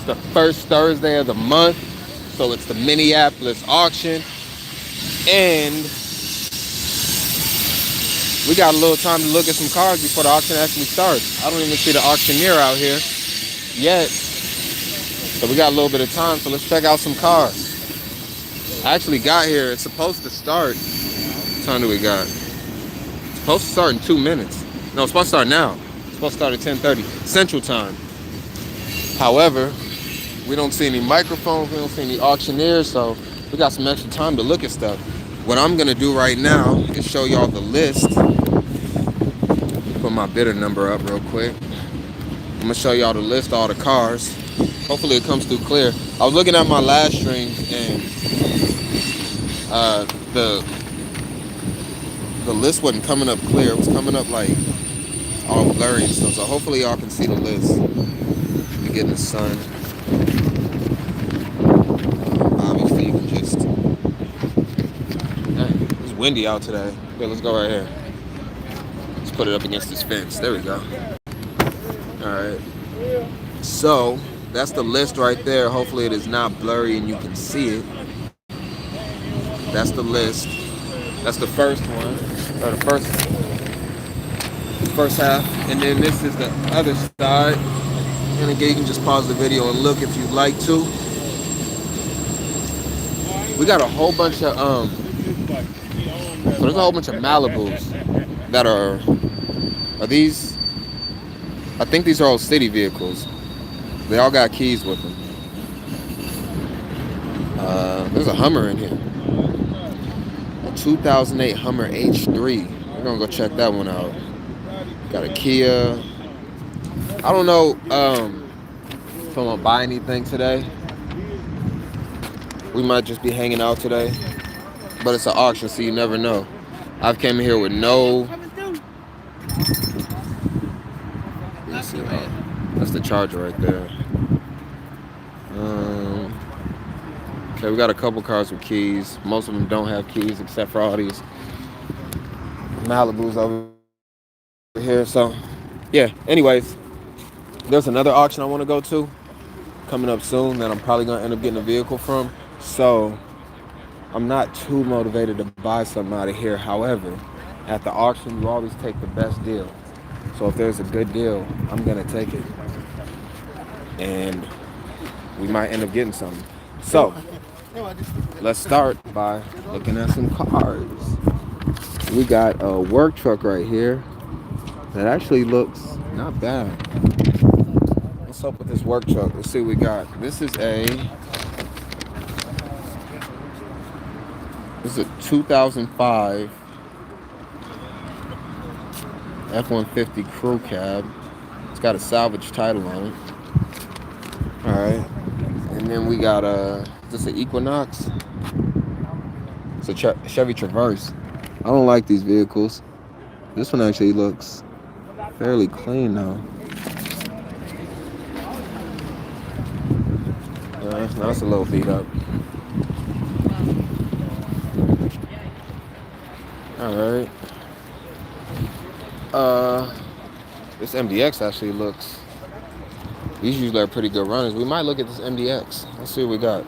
the first Thursday of the month, so it's the Minneapolis auction, and we got a little time to look at some cars before the auction actually starts. I don't even see the auctioneer out here yet, so we got a little bit of time, so let's check out some cars. I actually got here, it's supposed to start, what time do we got? It's supposed to start in 2 minutes. No, it's supposed to start now. It's supposed to start at 10:30 Central Time. However, we don't see any microphones, we don't see any auctioneers, so we got some extra time to look at stuff. What I'm gonna do right now is show y'all the list. Put my bidder number up real quick. I'm gonna show y'all the list of all the cars. Hopefully it comes through clear. I was looking at my live stream and the list wasn't coming up clear. It was coming up like all blurry and stuff. So hopefully y'all can see the list. Let me get in the sun. Obviously you can just. It's windy out today. Okay, let's go right here. Let's put it up against this fence. There we go. Alright. So that's the list right there. Hopefully it is not blurry and you can see it. That's the list. That's the first one. Or the first half. And then this is the other side. And again, you can just pause the video and look if you'd like to. We got a whole bunch of so there's a whole bunch of Malibus that are these, I think these are all city vehicles. They all got keys with them. There's a Hummer in here. A 2008 Hummer H3. We're gonna go check that one out. Got a Kia. I don't know if I'm gonna buy anything today. We might just be hanging out today. But it's an auction, so you never know. I've came here with no. Let's see, that's the Charger right there. Okay, we got a couple cars with keys. Most of them don't have keys, except for all these Malibus over here. So, yeah. Anyways, there's another auction I want to go to coming up soon that I'm probably gonna end up getting a vehicle from. So. I'm not too motivated to buy something out of here. However, at the auction, you always take the best deal. So if there's a good deal, I'm gonna take it. And we might end up getting something. So let's start by looking at some cars. We got a work truck right here that actually looks not bad. What's up with this work truck? Let's see what we got. This is a 2005 F-150 crew cab. It's got a salvage title on it. Alright. And then we got this an Equinox. It's a Chevy Traverse. I don't like these vehicles. This one actually looks fairly clean though. Now it's a little beat up. Alright. This MDX actually looks. These usually are pretty good runners. We might look at this MDX. Let's see what we got.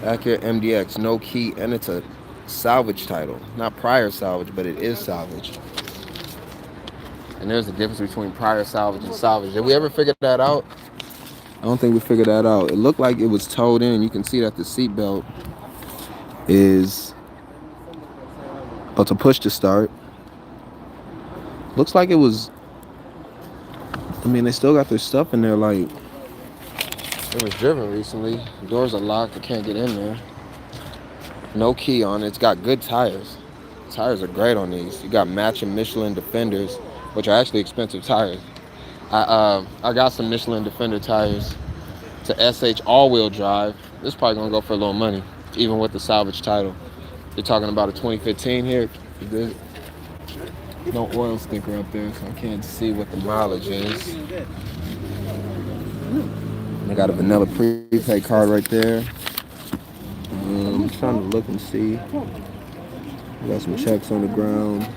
Acura MDX, no key, and it's a salvage title. Not prior salvage, but it is salvage. And there's a difference between prior salvage and salvage. Did we ever figure that out? I don't think we figured that out. It looked like it was towed in. You can see that the seatbelt is. Oh, to push to start. Looks like it was. I mean, they still got their stuff in there. Like it was driven recently. The doors are locked. I can't get in there. No key on it. It's got good tires. Tires are great on these. You got matching Michelin Defenders, which are actually expensive tires. I got some Michelin Defender tires to SH all-wheel drive. This is probably gonna go for a little money, even with the salvage title. You're talking about a 2015 here. Good. No oil sticker up there, so I can't see what the mileage is. I got a vanilla prepaid card right there. I'm trying to look and see. We got some checks on the ground.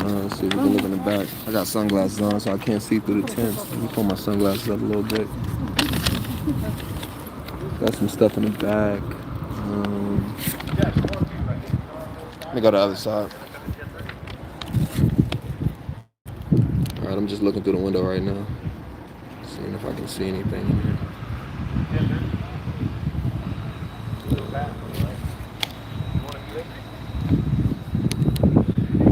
Let's see if we can look in the back. I got sunglasses on, so I can't see through the tents. Let me pull my sunglasses up a little bit. Got some stuff in the back. Let me go to the other side. All right, I'm just looking through the window right now, seeing if I can see anything in here.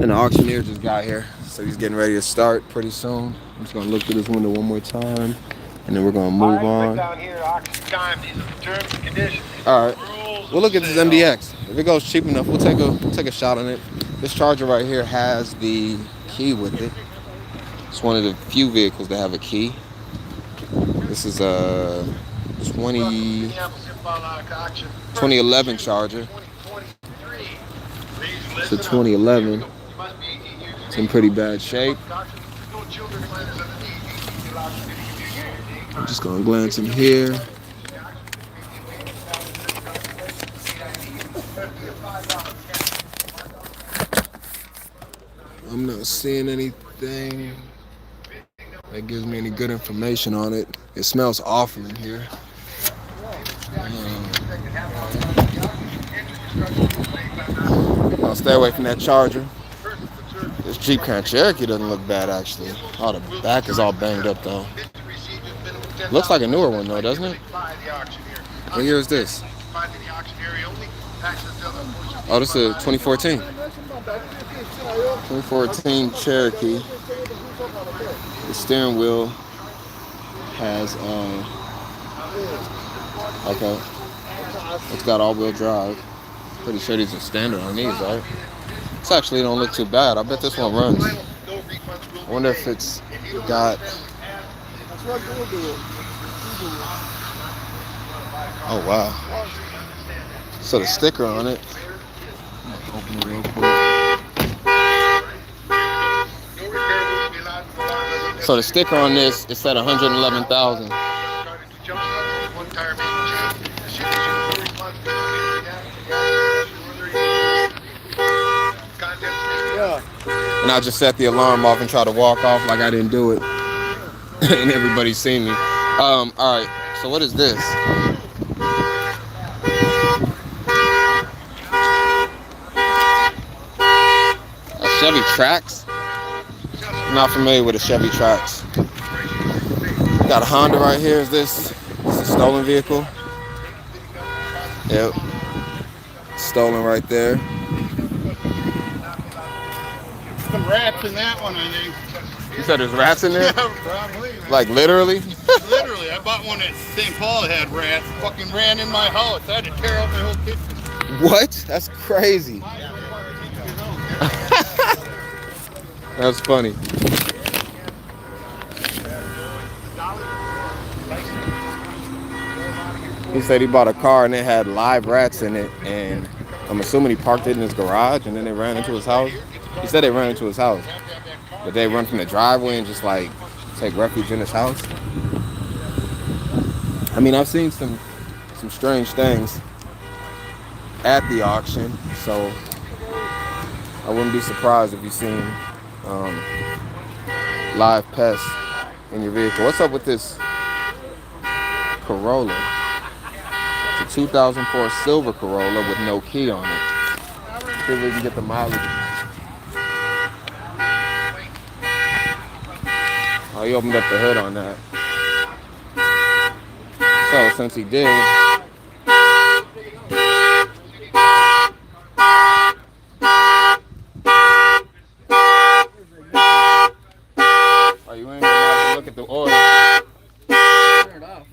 And the auctioneer just got here, so he's getting ready to start pretty soon. I'm just gonna look through this window one more time, and then we're gonna move on. All right, we'll look at this MDX. If it goes cheap enough, we'll take a shot on it. This Charger right here has the key with it. It's one of the few vehicles that have a key. This is a 2011 Charger. It's a 2011. It's in pretty bad shape. I'm just gonna glance in here. I'm not seeing anything that gives me any good information on it. It smells awful in here. I'll stay away from that Charger. This Jeep Grand Cherokee doesn't look bad, actually. Oh, the back is all banged up, though. Looks like a newer one, though, doesn't it? What year is this? Oh, this is a 2014. 2014 Cherokee. The steering wheel has, okay. It's got all-wheel drive. Pretty sure these are standard on these, right? This actually don't look too bad. I bet this one runs. I wonder if it's got... Oh, wow. So the sticker on it... Open it real quick. So the sticker on this, it said 111,000. And I just set the alarm off and try to walk off like I didn't do it. And everybody's seen me. Alright, so what is this? A Chevy Trax? I'm not familiar with a Chevy Trax. Got a Honda right here. Is this? It's a stolen vehicle. Yep. Stolen right there. Some rats in that one, I think. You said there's rats in there? Yeah, probably. Like literally? Literally. I bought one at St. Paul that had rats. Fucking ran in my house. I had to tear out my whole kitchen. What? That's crazy. That's funny. He said he bought a car and it had live rats in it, and I'm assuming he parked it in his garage and then they ran into his house. He said they ran into his house, but they run from the driveway and just like take refuge in his house. I mean, I've seen some strange things at the auction, so I wouldn't be surprised if you've seen live pests in your vehicle. What's up with this Corolla? It's a 2004 silver Corolla with no key on it. See if we can get the mileage. Oh, he opened up the hood on that. So since he did, oh, you ain't gonna look at the oil. Turn it off.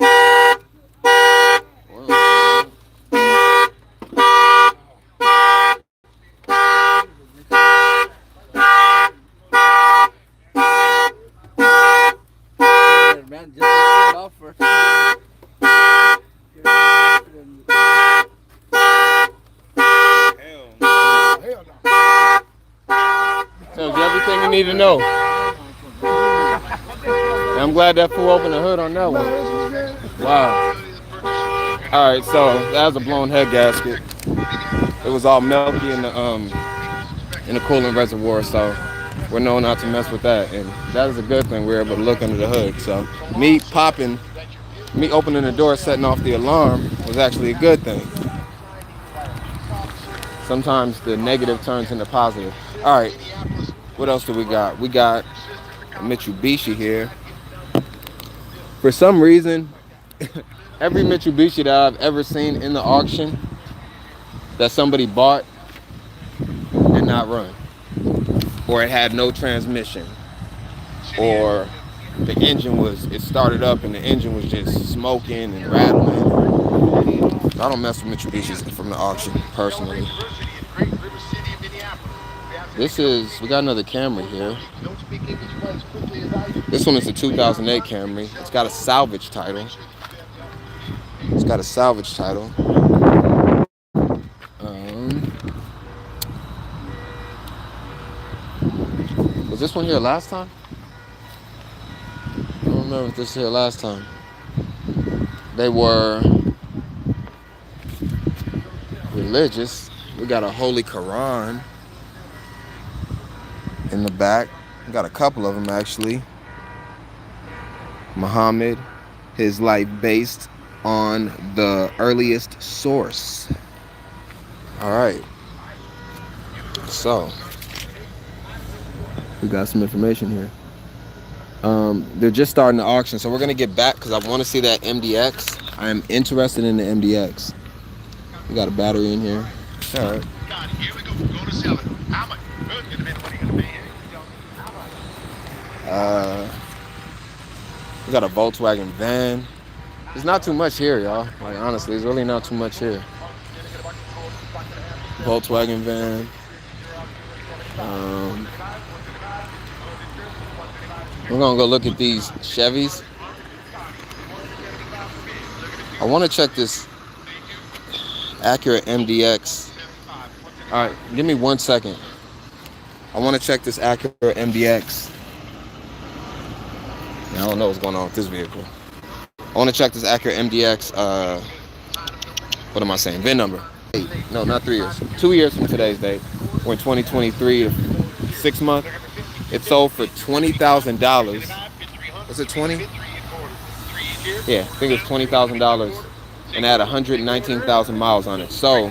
Man, just turn it off for Tells you everything you need to know. And I'm glad that fool opened the hood on that one. Wow. Alright, so that was a blown head gasket. It was all milky in the coolant reservoir, so we're known not to mess with that, and that is a good thing. We're able to look under the hood. So me opening the door, setting off the alarm was actually a good thing. Sometimes the negative turns into positive. All right, what else do we got? We got a Mitsubishi here. For some reason, every Mitsubishi that I've ever seen in the auction that somebody bought did not run, or it had no transmission, or the engine it started up and the engine was just smoking and rattling. I don't mess with Mitsubishis from the auction personally. We got another Camry here. This one is a 2008 Camry. It's got a salvage title. Was this one here last time? I don't remember if this was here last time. They were religious. We got a Holy Quran in the back. We got a couple of them actually. Muhammad, his life based on the earliest source. All right. So we got some information here. They're just starting the auction, so we're gonna get back because I want to see that MDX. I am interested in the MDX. We got a battery in here. All right. God, here we go. Go to 7. How much? Good. What are you gonna pay? We got a Volkswagen van. There's not too much here, y'all. Like honestly, there's really not too much here. Volkswagen van. We're gonna go look at these Chevys. I want to check this Acura MDX. All right, give me 1 second. I want to check this Acura MDX. I don't know what's going on with this vehicle. I want to check this Acura MDX. What am I saying? VIN number. No, not 3 years. 2 years from today's date. We're in 2023, 6 months. It sold for $20,000. Was it 20? Yeah, I think it was $20,000, and it had 119,000 miles on it. So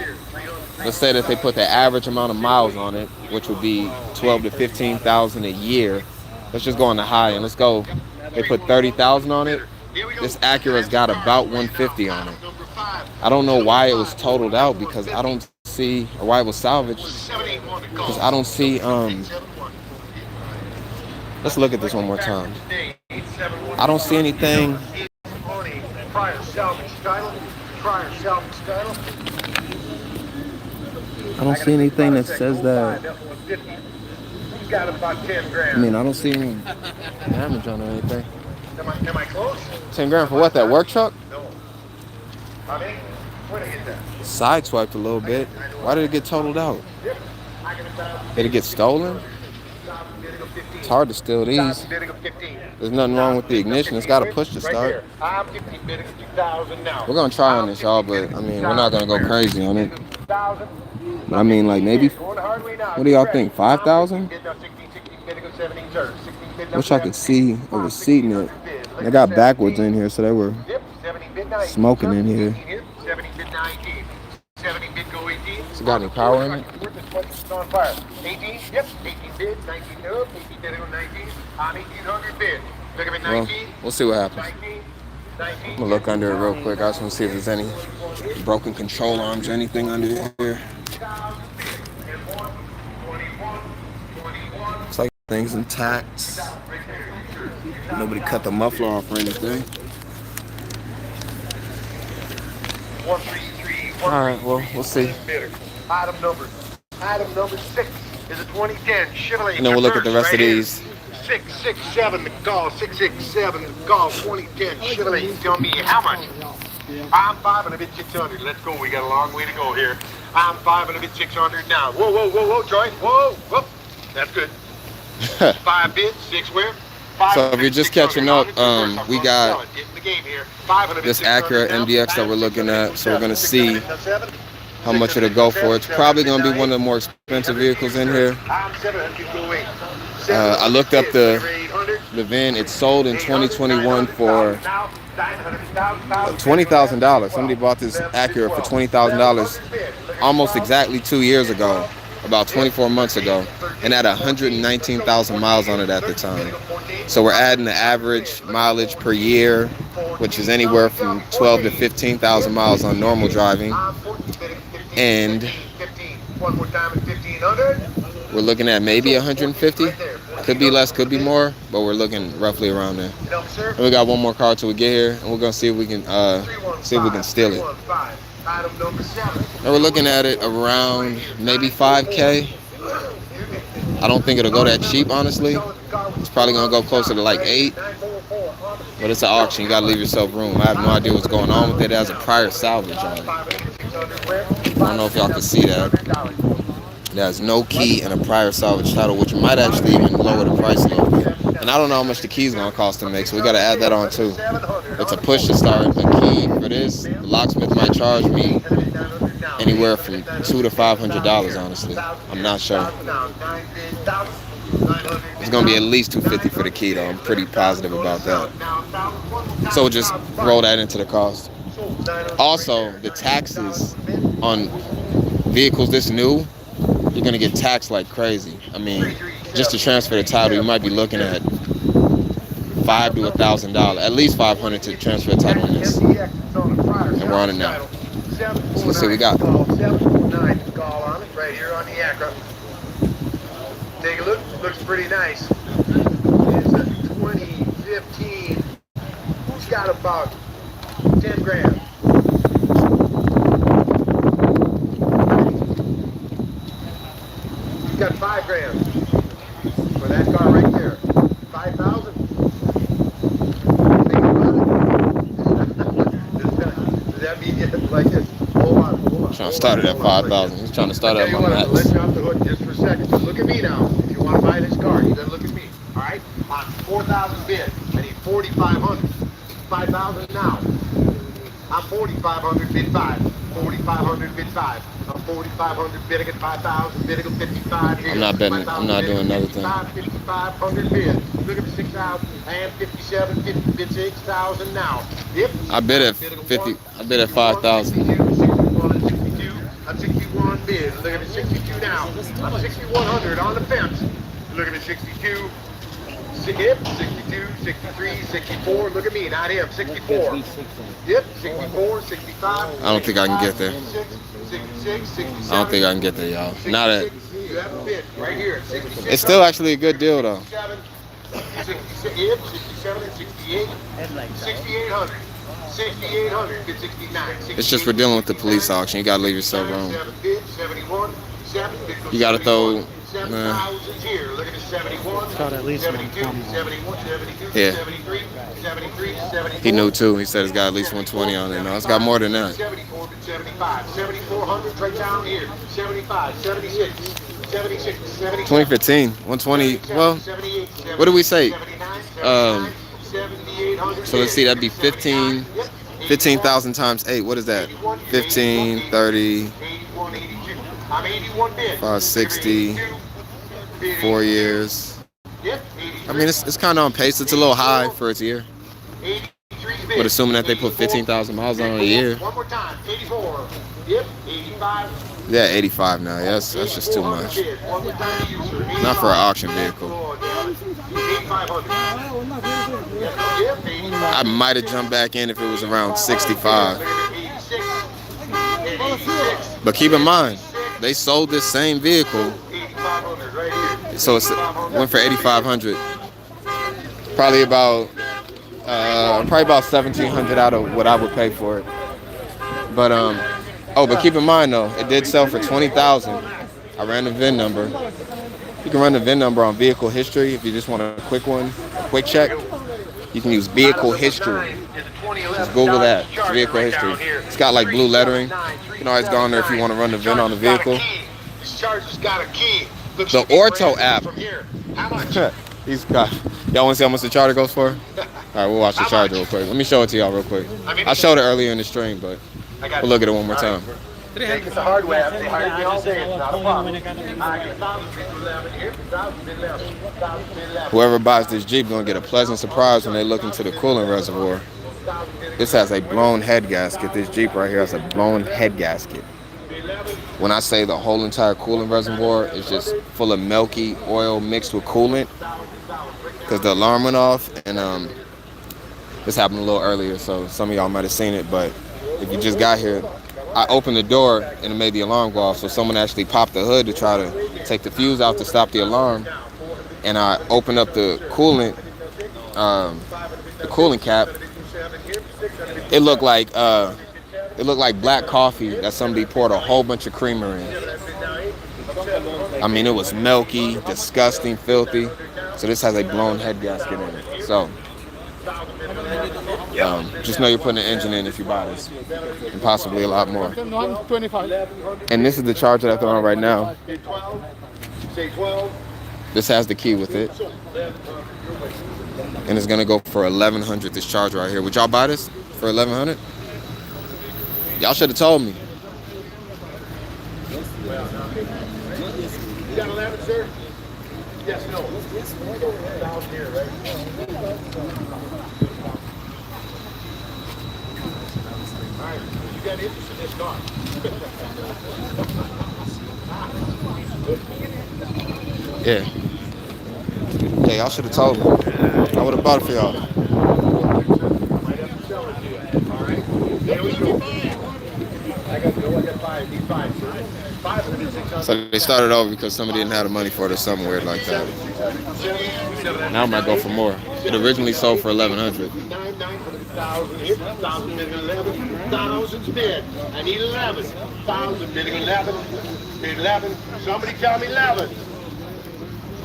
let's say that they put the average amount of miles on it, which would be 12 to 15,000 a year. Let's just go on the high end. Let's go. They put 30,000 on it. This Acura's got about 150 on it. I don't know why it was totaled out because I don't see, or why it was salvaged because I don't see. Let's look at this one more time. I don't see anything. I don't see anything that says that. I mean, I don't see any damage on it or anything. Am I close? 10 grand for what? That work truck? No. I mean, where did I get that? Sideswiped a little bit. Why did it get totaled out? Did it get stolen? It's hard to steal these. There's nothing wrong with the ignition. It's got a push to start. We're gonna try on this, y'all, but I mean, we're not gonna go crazy on it. I mean, like maybe. What do y'all think? 5,000? Wish I could see a receipt in it. They got backwoods in here, so they were smoking in here. It's got any power in it? Well, we'll see what happens. I'm gonna look under it real quick. I just want to see if there's any broken control arms or anything under here. Looks like things intact. Nobody cut the muffler off or anything. All right, well, we'll see. Item number 6 is a 2010 Chevrolet. And then we'll look at the rest of these. 667 the call, 667 the call, 2010 Chevrolet. Tell me how much? I'm 5 and a bit 600. Let's go. We got a long way to go here. I'm 5 and a bit 600 now. Whoa, Joyce. Whoa. That's good. 5 bits, 6 where? So if you're just catching up, we got this Acura MDX that we're looking at. So we're gonna see how much it'll go for. It's probably gonna be one of the more expensive vehicles in here. I looked up the VIN. It sold in 2021 for $20,000. Somebody bought this Acura for $20,000 almost exactly 2 years ago, about 24 months ago, and had 119,000 miles on it at the time. So we're adding the average mileage per year, which is anywhere from 12 to 15,000 miles on normal driving, and we're looking at maybe 150. Could be less, could be more, but we're looking roughly around there. And we got one more car till we get here, and we're gonna see if we can steal it. And we're looking at it around maybe 5K. I don't think it'll go that cheap, honestly. It's probably gonna go closer to like 8. But it's an auction. You gotta leave yourself room. I have no idea what's going on with it. It has a prior salvage on it. I don't know if y'all can see that. It has no key and a prior salvage title, which might actually even lower the price a little bit. And I don't know how much the key's gonna cost to make, so we gotta add that on too. It's a push to start. The key for this, the locksmith might charge me anywhere from $200 to $500, honestly. I'm not sure. It's gonna be at least $250 for the key though. I'm pretty positive about that. So we'll just roll that into the cost. Also, the taxes on vehicles this new, you're gonna get taxed like crazy. I mean, just to transfer the title, you might be looking at $500 to $1,000, at least $500 to transfer the title on this. And we're on it now. So let's see what we got. Call on it right here on the Acura. Take a look. Looks pretty nice. It's a 2015. It's got about 10 grand. It's got 5 grand for that car right there. 5,000. Does that mean you like this? Hold on. Trying to start it at 5,000. He's trying to start it at my max. Let you off the hook just for a second. So look at me now. If you want to buy this car, you gotta look at me. All right? On 4,000 bid, I need 4,500. 5,000 now. I'm 4,500 bid 5. 4,500 bid 5. I'm 4,500 bidding at 5,000. Bidding at 55 here. I'm not betting. I'm not doing another thing. 5,500 bid. Look at the 6,000. I am 57. 50 bid 6,000 now. Yep. I bid at 50. I bid at 5,000. I'm 61 bid. Look at the 62 now. I'm 6,100 on the fence. Look at the 62. Yep, 62, 63, 64. Look at me, not him. 64. Yep, 64, 65. I don't think I can get there. 66, 67. I don't think I can get there, y'all. Not at. You have a bid right here. 66. It's still actually a good deal though. 67, yep, 67 and 68. 6,800. 6,800 bid 69. It's just we're dealing with the police auction. You gotta leave yourself room. 71, 7 bid. You gotta throw. 7,000 here. Look at the 71. Got at least 72, 71, 72, Yeah. 73, 73, 74. He knew too. He said it's got at least 120 on it. No, it's got more than that. 74 to 75, 7,400 right down here. 75, 76, 76, 77. 2015, 120. Well, what did we say? 7,800. So let's see. That'd be 15,000 times 8. What is that? 15, 30, 81, 82. I'm 81 bid. 560, 4 years. I mean, it's kind of on pace. It's a little high for its year. But assuming that they put 15,000 miles on a year. One more time. 84. Yep. 85. Yeah, 85 now. Yeah, that's just too much. Not for an auction vehicle. I might have jumped back in if it was around 65. But keep in mind, they sold this same vehicle, so it went for 8,500. Probably about 1,700 out of what I would pay for it. But but keep in mind though, it did sell for 20,000. I ran the VIN number. You can run the VIN number on vehicle history if you just want a quick one, a quick check. You can use vehicle history. Just Google that. It's vehicle history. It's got like blue lettering. You can always go on there if you want to run the VIN on the vehicle. This Charger's got a key. The Orto app. How much? He's got. Y'all want to see how much the Charger goes for? All right, we'll watch the Charger real quick. Let me show it to y'all real quick. I showed it earlier in the stream, but we'll look at it one more time. Take us the hard way. They hired me all day. It's not a problem. I get 1,000 bid 11 here, 1,000 bid 11, 1,000 bid 11. Whoever buys this Jeep gonna get a pleasant surprise when they look into the coolant reservoir. This has a blown head gasket. This Jeep right here has a blown head gasket. When I say the whole entire coolant reservoir is just full of milky oil mixed with coolant, because the alarm went off, and this happened a little earlier, so some of y'all might have seen it, but if you just got here, I opened the door and it made the alarm go off, so someone actually popped the hood to try to take the fuse out to stop the alarm, and I opened up the coolant cap. It looked like black coffee that somebody poured a whole bunch of creamer in. I mean, it was milky, disgusting, filthy. So this has a blown head gasket in it. So just know you're putting an engine in if you buy this, and possibly a lot more. And this is the charger that they're on right now. This has the key with it, and it's gonna go for $1,100. This charger right here. Would y'all buy this for $1,100? Y'all should have told me. You got 11, sir? Yes, no. Down here, right? All right, you got interest in this car. Yeah, y'all should have told me. I would have bought it for y'all. Might have to sell it to you. All right? There we go. I got 5. Need 5, sir. 5,600. So they started over because somebody didn't have the money for it or something weird like that. Now I might go for more. It originally sold for $1,100. 1,000 here, 1,000 bidding 11, 1,000 bid. I need 11. 1,000 bidding 11, bid 11. Somebody tell me 11.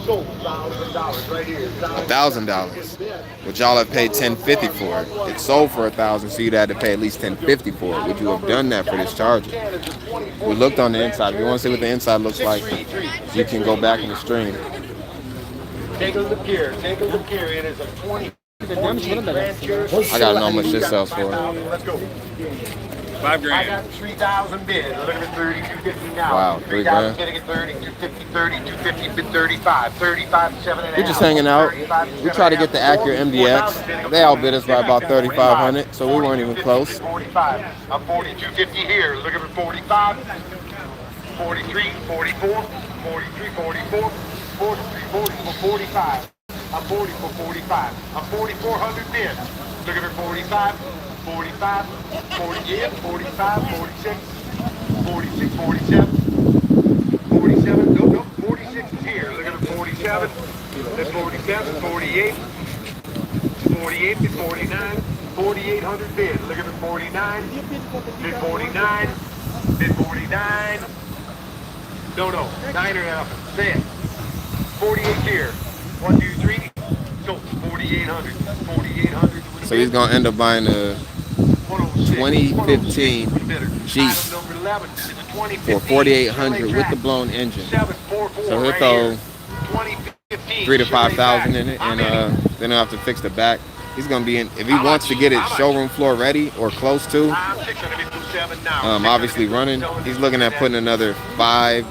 Sold $1,000 right here. $1,000. But y'all have paid $1,050 for it. It sold for $1,000, so you'd have to pay at least $1,050 for it. Would you have done that for this charger? We looked on the inside. If you want to see what the inside looks like, you can go back in the stream. Take a look here. Take a look here. It is a 20. I gotta know how much this sells for. Let's go. $5,000. I got 3,000 bid. Look at 32.50 now. Wow, 3,000 bidding at 30, 250, 30, 250 bid 35, 35, 7.5. We're just hanging out. We tried to get the Acura MDX. They outbid us by about $3,500, so we weren't even close. 45. I'm 42.50 here. Look at 45, 43, 44, 43, 44, 43, 44, 45. I'm 40 for 45. I'm 4,400 bid. Look at 45, 45, 48, 45, 46, 46, 47, 47. No, 46 is here. Look at 47. That's 47, 48, 48 to 49, 4,800 bid. Look at 49, bid 49, bid 49. No, 9 or nothing. Say it. 48 here. 1, 2, 3. So 4,800. 4,800. So he's gonna end up buying a 2015 Jeep for $4,800 with the blown engine. So he'll throw $3,000 to $5,000 in it, and then he'll have to fix the back. He's gonna be in, if he wants to get it showroom floor ready or close to, obviously running. He's looking at putting another 5.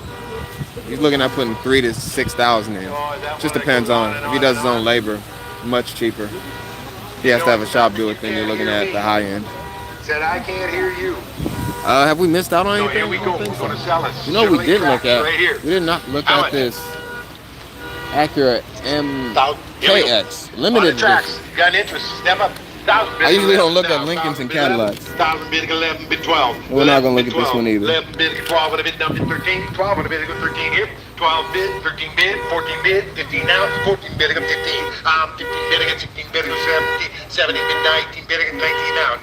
He's looking at putting $3,000 to $6,000 in. Just depends on if he does his own labor, much cheaper. He has to have a shop do it. Then you're looking at the high end. Said I can't hear you. Have we missed out on anything? Here we go. We're going to sell it. You know, we did look at. Right here. We did not look at this Acura MKX limited edition. You got an interest? Step up. I usually don't look at Lincolns and Cadillacs. 1,000 bidding 11, bid 12. We're not gonna look at this one either. 11 bidding 12, and a bid down bid 13. 12, and a bid 13 here. 12 bid, 13 bid, 14 bid, 15 now, 14 bidding 15. 15 bidding at 16 bidding 17, 17 bid 19 bidding at 19 now,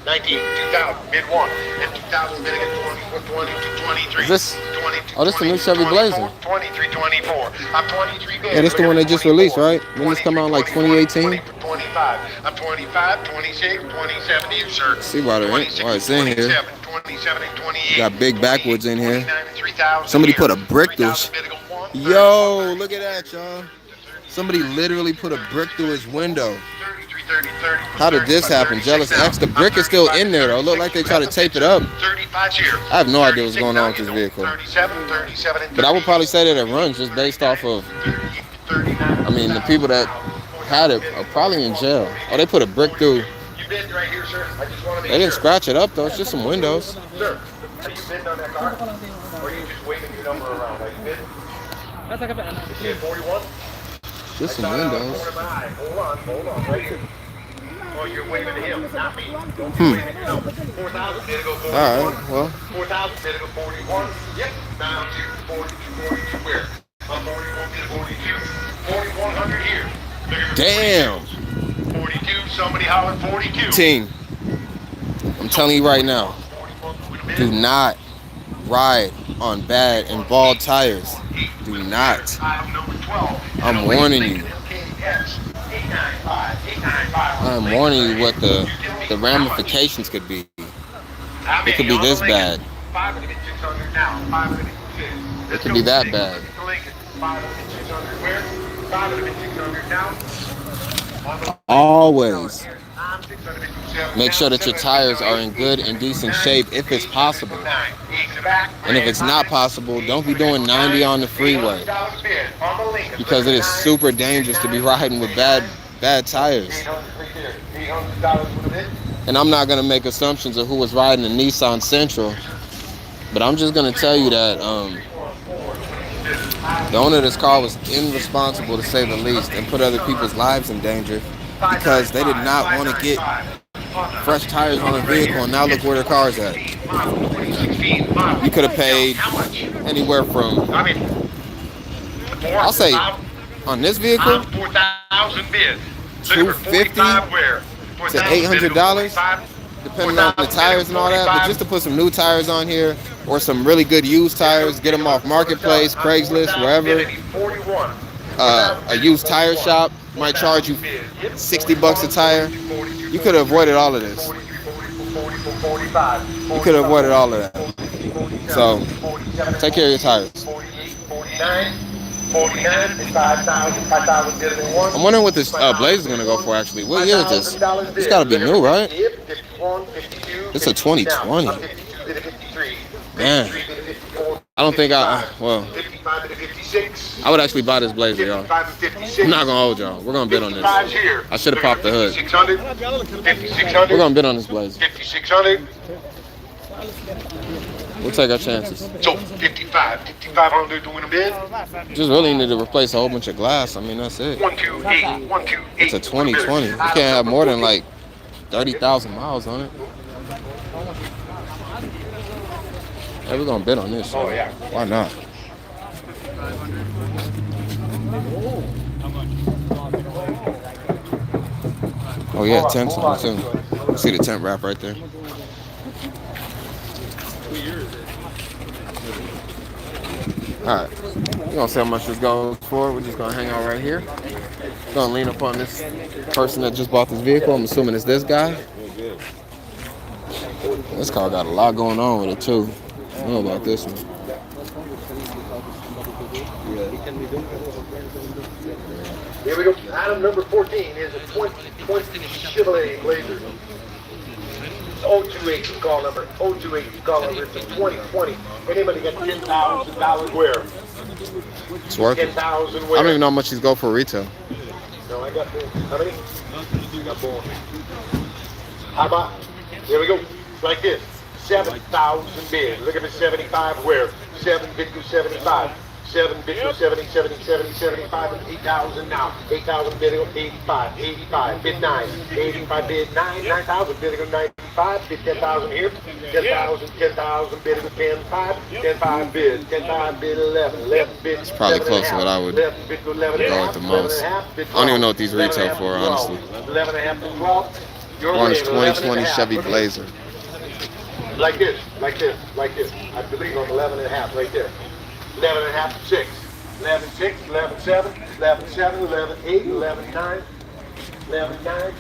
19, 2,000 bid 1, and 2,000 bidding at 20, 23. Is this? 20, Oh, this is the new Chevy Blazer. 23, 24. I'm 23 bid. Yeah, this the one they just released, right? When this come out, like 2018? 25. I'm 25, 26, 27 here, sir. See why it's in here. 27 and 28. Got big backwoods in here. 3,000 Somebody here. put a brick through his... 3,000 Yo, look at that, y'all. Somebody literally put a brick through his window. How did this happen? Jealous X. The brick is still in there though. Look like they try to tape it up. 35 here. I have no idea what's going on with this vehicle. 37, But I would probably say that it runs just based off of, I mean, the people that had it are probably in jail. Oh, they put a brick through. You bid right here, sir. I just want to make They didn't scratch it up though. It's just some windows. Sir, are you bidding on that car? Or are you just waving your number around? Are you bidding? Is it 41? Just some windows. Hold on, right here. Oh, you're waving to him, not me. Don't be waving your number. 4,000, did it go 41? All right, well. 4,000, did it go 41? Yep. Down to 42 where? 41 to 42. 4,100 here. Damn. 42, somebody hollered 42. Team, I'm telling you right now, do not ride on bad and bald tires. Do not. I'm warning you. I'm warning you what the ramifications could be. It could be this bad. It could be that bad. Always make sure that your tires are in good and decent shape if it's possible. And if it's not possible, don't be doing 90 on the freeway, because it is super dangerous to be riding with bad tires. And I'm not gonna make assumptions of who was riding the Nissan Sentra, but I'm just gonna tell you that the owner of this car was irresponsible, to say the least, and put other people's lives in danger because they did not want to get fresh tires on a vehicle, and now look where their car's at. You could have paid anywhere from, I'll say, on this vehicle, $250 to $800, depending on the tires and all that. But just to put some new tires on here, or some really good used tires, get them off Marketplace, Craigslist, wherever. A used tire shop might charge you $60 a tire. You could have avoided all of this. You could have avoided all of that. So, take care of your tires. I'm wondering what this Blazer is going to go for, actually. What year is this? It's got to be new, right? It's a 2020. Man. I don't think I would actually buy this Blazer, y'all. I'm not going to hold y'all. We're going to bid on this. I should have popped the hood. We're going to bid on this Blazer. 5,600. We'll take our chances. So 5,500 to win a bid. Just really need to replace a whole bunch of glass. I mean, that's it. 128, 128. It's a 2020. You can't have more than like 30,000 miles on it. Hey, we're gonna bid on this. Oh yeah. Why not? Oh yeah, tents on it too. See the tent wrap right there. Alright, we're gonna see how much this goes for. We're just gonna hang out right here. Gonna lean up on this person that just bought this vehicle. I'm assuming it's this guy. This car got a lot going on with it too. I don't know about this one. Here we go. Item number 14 is a 2020 Chevrolet Blazer. 028 is call number. 028 is call number. It's a 2020. Anybody got $10,000 where? It's working. 10,000 I where? don't even know how much these go for retail. No, I got four. How many? I got four. How about? Here we go. Like this. 7,000 bid. Look at the 75 where? 750, 75. 750, 70, 70, 70, 75, and 8,000 now. 8,000 bid, 85, 85, bid 9, 85 bid 9, 9,000 bid 95, bid 10,000 here, 10,000, 10,000 bid 10, 5, 10, 5 bid, 10, 5 bid 11, 11 bid. It's probably close to what I would go with the most. I don't even know what these retail for, honestly. 11 and a half to 12. Orange 2020 Chevy Blazer. Like this, like this, like this. I believe on 11 and a half right there. 11 and a half to 6. 11 6, 11 7, 11 7, 11 8, 11 9, 11 9,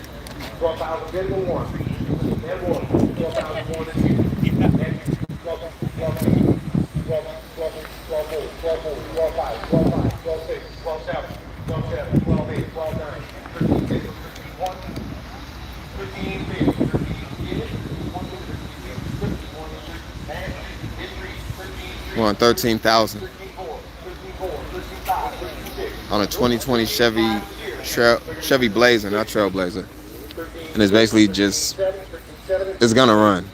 12,000 bid and 1. And 1. 12,000 more than you. And 12, 12, 12, 12, 12, 4, 12, 4, 12 5, 12 5, 12 6, 12 7, 12 7, 12 8, 12 9, 13 6, 1, We're on 13,000 on a 2020 Chevy Blazer, not Trailblazer, and it's basically just it's gonna run.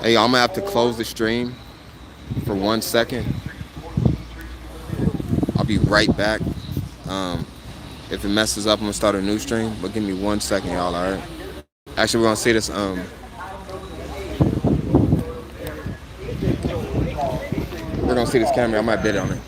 Hey, I'm gonna have to close the stream for 1 second. I'll be right back. If it messes up, I'm gonna start a new stream. But give me 1 second, y'all. All right. Actually, we're gonna see this. We're gonna see this camera. I might bid on it.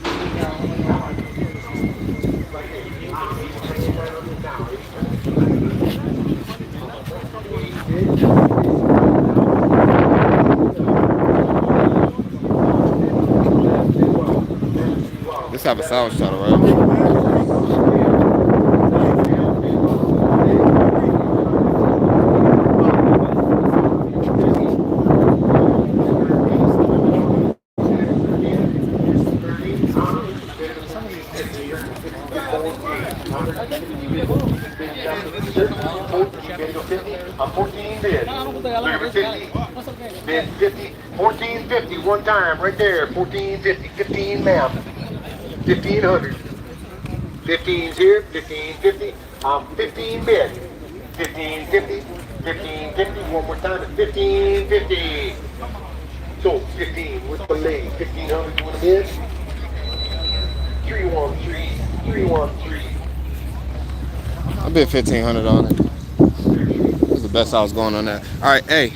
This have a salvage title, right? A 14 bid. Number 50. Bid 50. 1450 one time right there. 1450. 15 ma'am. 1500. 15's here. 1550. 15 bid. 1550. 1550. One more time at 1550. So 15 with the lady. 1500 you want to bid? 313. 313. I bid 1,500 on it. That's the best I was going on that. All right, hey,